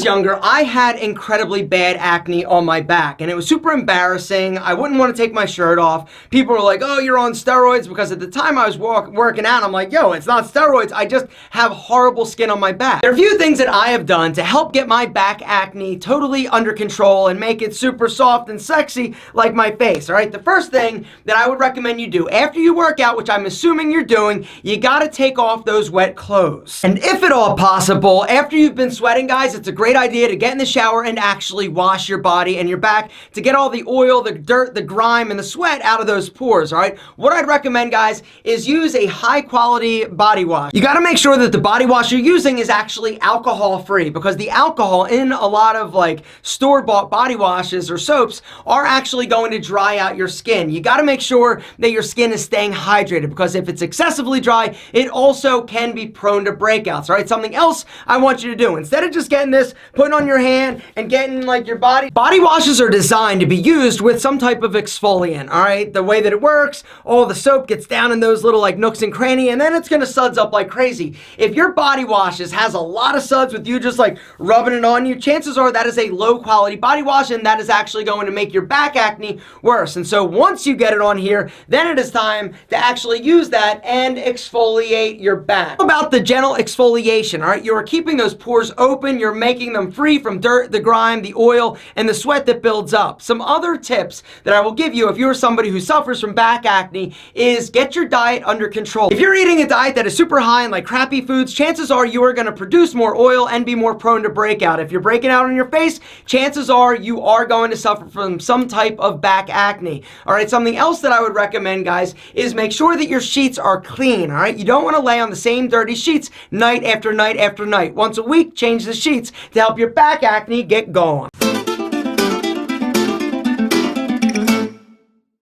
was younger, I had incredibly bad acne on my back, and it was super embarrassing. I wouldn't want to take my shirt off. People were like, oh, you're on steroids, because at the time I was working out, I'm like, yo, it's not steroids, I just have horrible skin on my back. There are a few things that I have done to help get my back acne totally under control and make it super soft and sexy like my face, all right? The first thing that I would recommend you do after you work out, which I'm assuming you're doing, you gotta take off those wet clothes. And if at all possible, after you've been sweating, guys, it's a great idea to get in the shower and actually wash your body and your back to get all the oil, the dirt, the grime, and the sweat out of those pores, all right? What I'd recommend, guys, is use a high-quality body wash. You gotta make sure that the body wash you're using is actually alcohol-free, because the alcohol in a lot of like store-bought body washes or soaps are actually going to dry out your skin. You gotta make sure that your skin is staying hydrated, because if it's excessively dry, it also can be prone to breakouts, all right? Something else I want you to do, instead of just getting this, putting on your hand and getting like your body washes are designed to be used with some type of exfoliant, all right? The way that it works, all the soap gets down in those little like nooks and cranny, and then it's gonna suds up like crazy. If your body washes has a lot of suds with you just like rubbing it on you, chances are that is a low quality body wash, and that is actually going to make your back acne worse. And so once you get it on here, then it is time to actually use that and exfoliate your back. About the gentle exfoliation, all right? You are keeping those pores open, you're making them free from dirt, the grime, the oil, and the sweat that builds up. Some other tips that I will give you if you're somebody who suffers from back acne is get your diet under control. If you're eating a diet that is super high in like crappy foods, chances are you are going to produce more oil and be more prone to breakout. If you're breaking out on your face, chances are you are going to suffer from some type of back acne. All right, something else that I would recommend, guys, is make sure that your sheets are clean, all right? You don't want to lay on the same dirty sheets night after night after night. Once a week, change the sheets to help your back acne get going.